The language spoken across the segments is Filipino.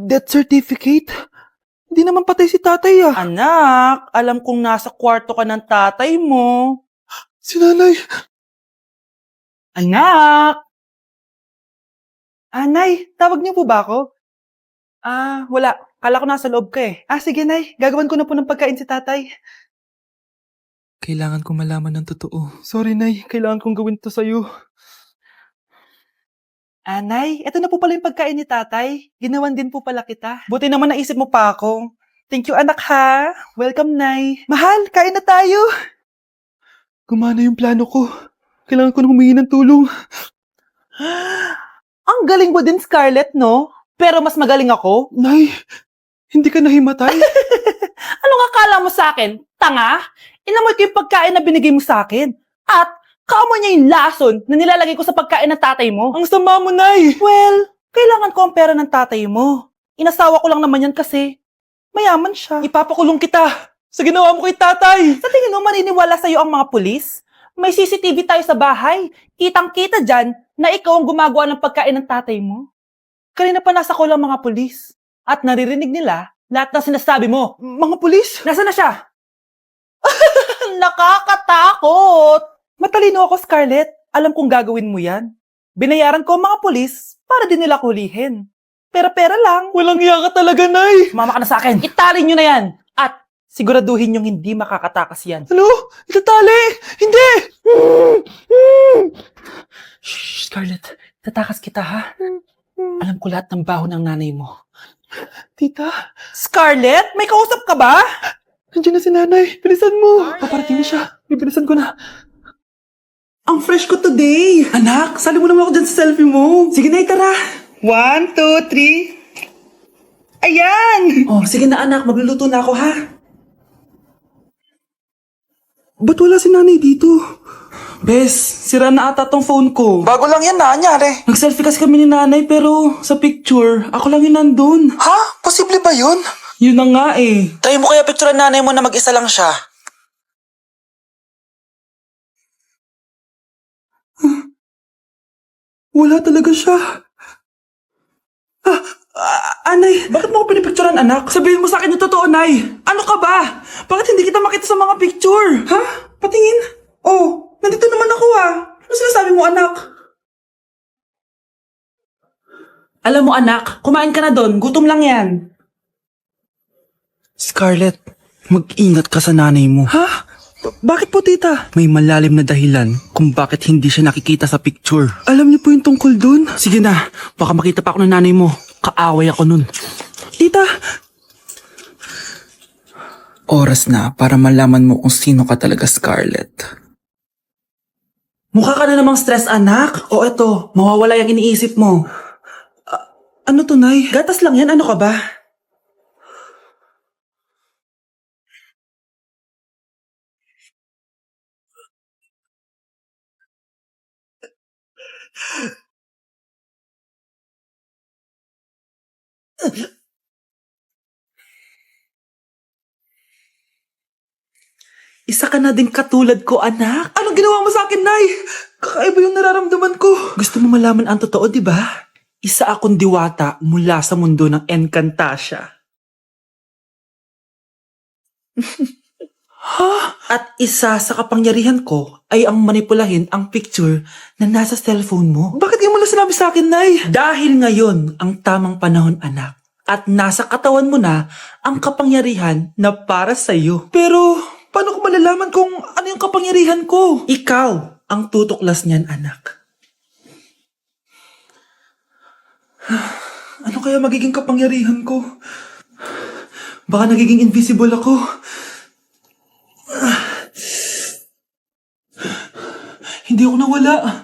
Death certificate? Hindi naman patay si tatay ah. Anak, alam kong nasa kwarto ka ng tatay mo. Si nanay. Anak! Nay, tawag niyo po ba ako? Wala. Kala ko nasa loob ka eh. Sige, Nay. Gagawan ko na po ng pagkain si tatay. Kailangan ko malaman ng totoo. Sorry, Nay. Kailangan kong gawin to sa'yo. Nay, eto na po pala yung pagkain ni tatay. Ginawan din po pala kita. Buti naman naisip mo pa ako. Thank you, anak ha. Welcome, Nay. Mahal, kain na tayo. Gumana yung plano ko. Kailangan ko nang humingi ng tulong. Ang galing mo din, Scarlett, no? Pero mas magaling ako. Nay, hindi ka nahimatay? Anong akala mo sa akin? Tanga? Inamoy ko yung pagkain na binigay mo sa akin. At kaamoy niya yung lason na nilalagay ko sa pagkain ng tatay mo. Ang sama mo, Nay! Well, kailangan ko ang pera ng tatay mo. Inasawa ko lang naman yan kasi mayaman siya. Ipapakulong kita sa ginawa mo kay tatay! Sa tingin mo maniniwala sa'yo ang mga pulis? May CCTV tayo sa bahay. Kitang-kita dyan na ikaw ang gumagawa ng pagkain ng tatay mo. Kanina pa nasa kulang mga pulis. At naririnig nila lahat ng sinasabi mo. Mga pulis? Nasaan na siya? Nakakatakot! Matalino ako, Scarlett. Alam kong gagawin mo yan. Binayaran ko ang mga pulis para din nila kulihin. Pera-pera lang. Walang iya ka talaga, Nay! Sumama ka na sa akin. Itali nyo na yan. At siguraduhin yung hindi makakatakas yan. Ano? Itatali! Hindi! Shh, Scarlett. Tatakas kita, ha? Alam ko lahat ng baho ng nanay mo. Tita, Scarlett, may kausap ka ba? nandiyan na si nanay. Bilisan mo. Paparating na siya. Bibilisan ko na. Ang fresh ko today. Anak, sali mo naman ako dyan sa selfie mo. Sige na, tara. 1, 2, 3. Ayan! Oh, sige na anak, magluluto na ako ha. Ba't wala si nanay dito? Bes, sira na ata tong phone ko. Bago lang yan, nangyari. Nag-selfie kasi kami ni nanay pero sa picture, ako lang yun nandun. Ha? Posible ba yun? Yun na nga eh. Try mo kaya picturean nanay mo na mag-isa lang siya. Wala talaga siya. Anay, bakit mo ako pinipicturean anak? Sabihin mo sa akin yung totoo, Nay. Ano ka ba? Bakit hindi kita makita sa mga picture? Ha? Patingin? Oh, nandito naman ako Ano sinasabi mo anak? Alam mo anak, kumain ka na doon. Gutom lang yan. Scarlett, mag-ingat ka sa nanay mo. Ha? Bakit po, tita? May malalim na dahilan kung bakit hindi siya nakikita sa picture. Alam niyo po yung tungkol dun? Sige na, baka makita pa ako ng nanay mo. Kaaway ako nun. Tita! Oras na para malaman mo kung sino ka talaga, Scarlett. Mukha ka na namang stress anak. O eto, mawawala yung iniisip mo. Ano to, Nay? Gatas lang yan, ano ka ba? Isa ka na din katulad ko, anak. Anong ginawa mo sa akin, Nay? Kakaiba yung nararamdaman ko. Gusto mo malaman ang totoo, di ba? Isa akong diwata mula sa mundo ng Encantasia. Ha? At isa sa kapangyarihan ko ay ang manipulahin ang picture na nasa cellphone mo. Bakit di mo lang sinabi sa akin, Nay? Dahil ngayon ang tamang panahon, anak. At nasa katawan mo na ang kapangyarihan na para sa'yo. Pero paano ko malalaman kung ano yung kapangyarihan ko? Ikaw ang tutuklas niyan, anak. Ano kaya magiging kapangyarihan ko? Baka nagiging invisible ako. Hindi ako nawala.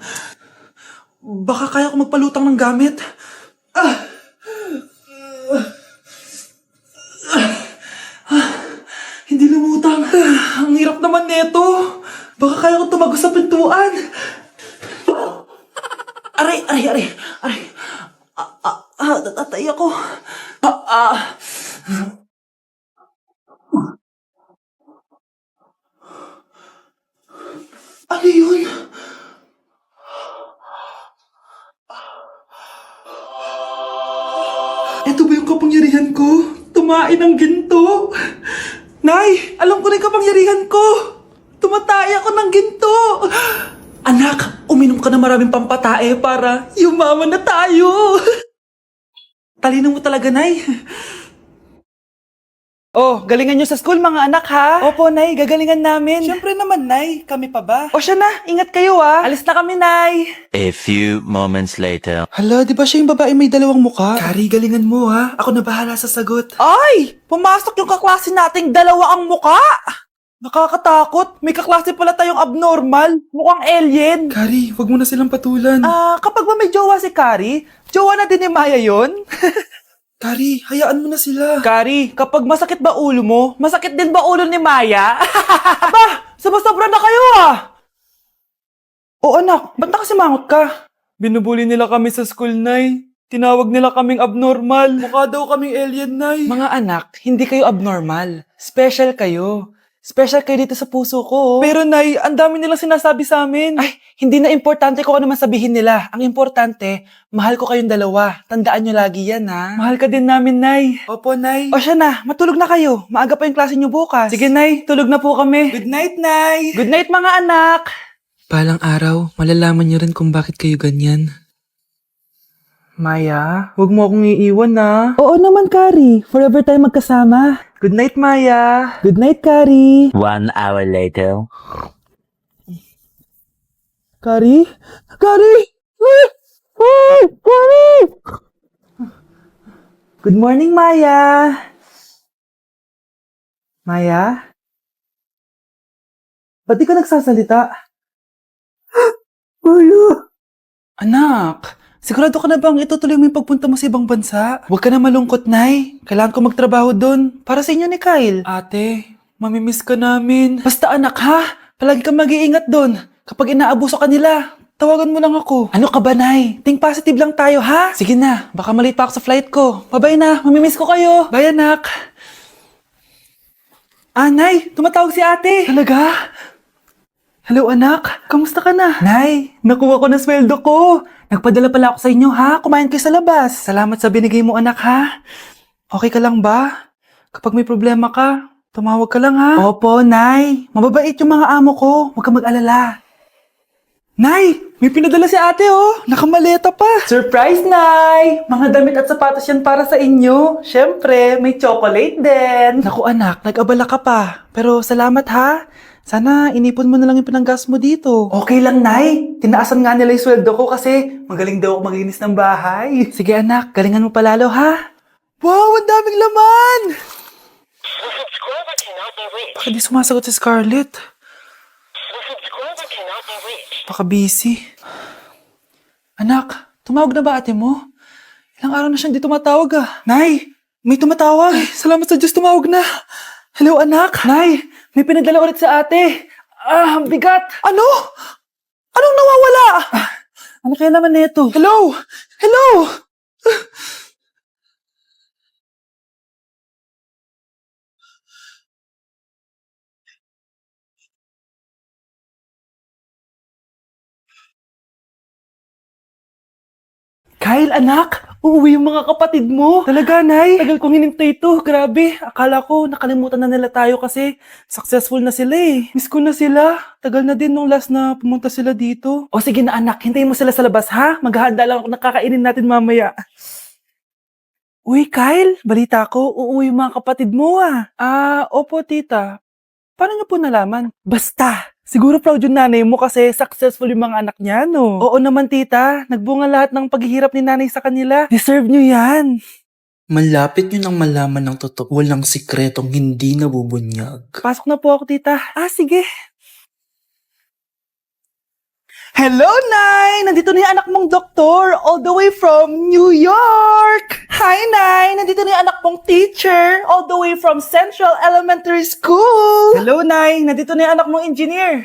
Baka kaya ko magpalutang ng gamit. Hindi lumutang. Ang hirap naman neto. Baka kaya ko tumagos sa pintuan. Aray, aray, aray. Aray. Natatay ako. Ano yun? Ito ba yung kapangyarihan ko, tumain ng ginto. Nay, alam ko na yung kapangyarihan ko. Tumatay ako ng ginto. Anak, uminom ka na maraming pampatae para yumaman na tayo. Talino mo talaga, Nay. Oh, galingan nyo sa school mga anak ha? Opo, Nay, gagalingan namin. Siyempre naman, Nay. Kami pa ba? O siya na, ingat kayo ha. Alis na kami, Nay. A few moments later. Hala, di ba siya yung babae may dalawang muka? Kari, galingan mo ha. Ako na bahala sa sagot. Ay! Pumasok yung kaklase nating dalawa ang muka! Nakakatakot. May kaklase pala tayong abnormal. Mukhang alien. Kari, wag mo na silang patulan. Kapag ba may jowa si Kari, jowa na din ni Maya yun? Kari, hayaan mo na sila. Kari, kapag masakit ba ulo mo, masakit din ba ulo ni Maya? Aba, sumasobra na kayo ah! O anak, ba't nakasimangot ka? Binubuli nila kami sa school, Nay. Tinawag nila kaming abnormal. Mukha daw kaming alien, Nay. Mga anak, hindi kayo abnormal. Special kayo. Special kayo dito sa puso ko. Pero Nay, ang dami nilang sinasabi sa amin. Ay, hindi na importante kung ano man sabihin nila. Ang importante, mahal ko kayong dalawa. Tandaan nyo lagi yan, ha? Mahal ka din namin, Nay. Opo, Nay. O siya na, matulog na kayo. Maaga pa yung klase nyo bukas. Sige, Nay, tulog na po kami. Good night, Nay. Good night, mga anak! Balang araw, malalaman niyo rin kung bakit kayo ganyan. Maya? Huwag mo akong iiwan, na. Oo naman, Kari. Forever tayo magkasama. Good night, Maya. Good night, Kari. 1 hour later. Kari? Kari! Kari! Good morning, Maya. Maya? Ba't di ka nagsasalita? Maya! Anak, sigurado ka na bang itutuloy mo yung pagpunta mo sa ibang bansa? Huwag ka na malungkot, Nay. Kailangan ko magtrabaho doon. Para sa inyo ni Kyle. Ate, mamimiss ka namin. Basta anak, ha? Palagi kang mag-iingat doon. Kapag inaabuso ka nila, tawagan mo lang ako. Ano ka ba, Nay? Think positive lang tayo, ha? Sige na, baka malate pa ako sa flight ko. Bye-bye na, mamimiss ko kayo. Bye, anak. Nay, tumatawag si ate. Talaga? Hello, anak. Kamusta ka na? Nay, nakuha ko na sweldo ko. Nagpadala pala ako sa inyo, ha? Kumain kayo sa labas. Salamat sa binigay mo, anak, ha? Okay ka lang ba? Kapag may problema ka, tumawag ka lang, ha? Opo, Nay. Mababait yung mga amo ko. Huwag ka mag-alala. Nay, may pinadala si ate, oh. Nakamaleta pa. Surprise, Nay! Mga damit at sapatos yan para sa inyo. Siyempre, may chocolate din. Naku, anak, nag-abala ka pa. Pero salamat, ha? Sana inipon mo na lang yung pinanggas mo dito. Okay lang, Nay. Tinaasan nga nila yung sweldo ko kasi magaling daw ako maglinis ng bahay. Sige, anak. Galingan mo palalo, ha? Wow, ang daming laman! Subscriber cannot be reached. Bakit di sumasagot si Scarlett? Subscriber cannot be reached. Baka busy. Anak, tumawag na ba ate mo? Ilang araw na siyang di tumatawag ah. Nay, may tumatawag. Ay, salamat sa Diyos, tumawag na. Hello anak. Nay, may pinadala ulit sa ate. Ang bigat. Ano? Anong nawawala? Ano kaya naman nito? Hello? Hello? Kyle, anak! Uuwi yung mga kapatid mo! Talaga, Nay? Tagal kong hinintay ito. Grabe. Akala ko nakalimutan na nila tayo kasi successful na sila eh. Miss ko na sila. Tagal na din nung last na pumunta sila dito. O sige na, anak. Hintayin mo sila sa labas, ha? Maghahanda lang ako ng kakainin natin mamaya. Uy, Kyle. Balita ko, uuwi yung mga kapatid mo ah. Opo, tita. Paano niyo po nalaman? Basta! Siguro proud yung nanay mo kasi successful yung mga anak niya, no? Oo naman, tita. Nagbunga lahat ng paghihirap ni nanay sa kanila. Deserve nyo yan. Malapit nyo nang malaman ng totoo. Walang sikretong hindi nabubunyag. Pasok na po ako, tita. Sige. Hello, Nay! Nandito na yung anak mong doktor all the way from New York! Hi, Nay! Nandito na yung anak mong teacher all the way from Central Elementary School! Hello, Nay! Nandito na yung anak mong engineer!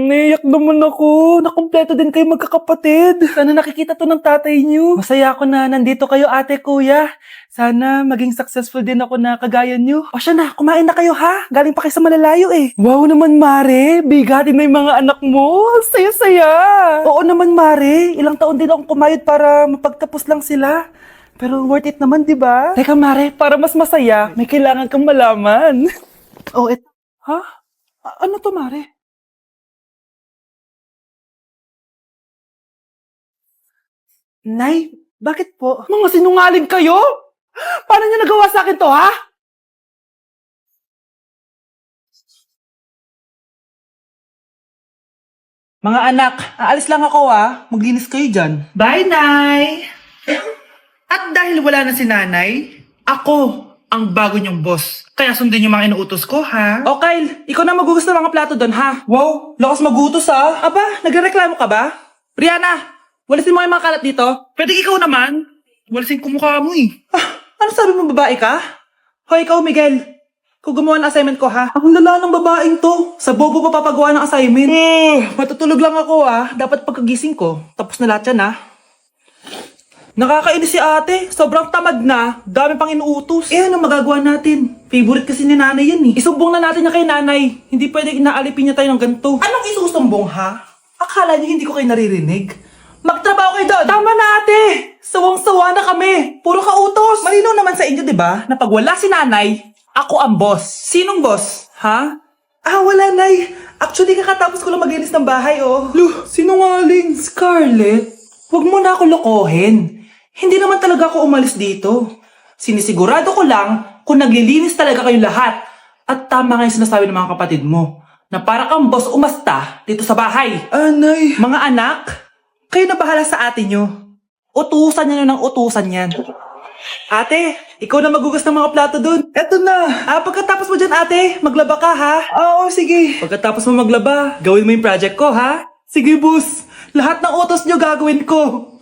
Naiyak naman ako. Nakumpleto din kayo magkakapatid. Sana nakikita to ng tatay niyo. Masaya ako na nandito kayo, ate, kuya. Sana maging successful din ako na kagaya niyo. O siya na, kumain na kayo ha? Galing pa kayo sa malalayo eh. Wow naman, Mare. Bigatin na yung mga anak mo. Saya-saya. Oo naman, Mare. Ilang taon din akong kumayod para mapagtapos lang sila. Pero worth it naman, di ba? Teka, Mare, para mas masaya, may kailangan kang malaman. Oh, ha? Ano to, Mare? Nay, bakit po? Mga sinungaling kayo? Paano niyo nagawa sa akin to, ha? Mga anak, aalis lang ako Maglinis kayo dyan. Bye, Nay! At dahil wala na si Nanay, ako ang bago niyong boss. Kaya sundin yung mga inuutos ko, ha? O Kyle, ikaw na magugas ng mga plato doon ha. Wow, lakas magutos Aba, nagrereklamo ka ba? Brianna, walisin mo yung mga kalat dito. Pwede ikaw naman. Walasin ko mukha mo eh. Ano sabi mo, babae ka? Hoy, ikaw Miguel. Kung gumawa ng assignment ko Ang lala ng babaeng to. Sa bobo pa papagawa ng assignment. Matutulog lang ako Dapat pagkagising ko. Tapos na lahat yan Nakakainis si ate. Sobrang tamad na. Dami pang inuutos. Ano magagawa natin? Favorite kasi ni nanay yan Isumbong na natin niya kay nanay. Hindi pwede inaalipin niya tayo ng ganito. Anong isusumbong Akala niyo hindi ko kayo naririnig? Magtrabaho kayo doon! Tama na ate! Sawang-sawa na kami! Puro kautos! Malinaw naman sa inyo, di ba? Na pag wala si nanay, ako ang boss. Sinong boss? Wala, Nay. Actually, kakatapos ko lang maglinis ng bahay, sinungaling. Scarlett, huwag mo na ako lokohin. Hindi naman talaga ako umalis dito. Sinisigurado ko lang kung naglilinis talaga kayo lahat. At tama nga yung sinasabi ng mga kapatid mo, na para kang boss umasta dito sa bahay. Nay. Mga anak, kayo na bahala sa ate nyo. Utusan nyo ng utusan yan. Ate, ikaw na magugas ng mga plato dun. Eto na. Pagkatapos mo dyan, ate, maglaba ka, Oo, sige. Pagkatapos mo maglaba, gawin mo yung project ko, Sige, boss. Lahat ng utos nyo gagawin ko.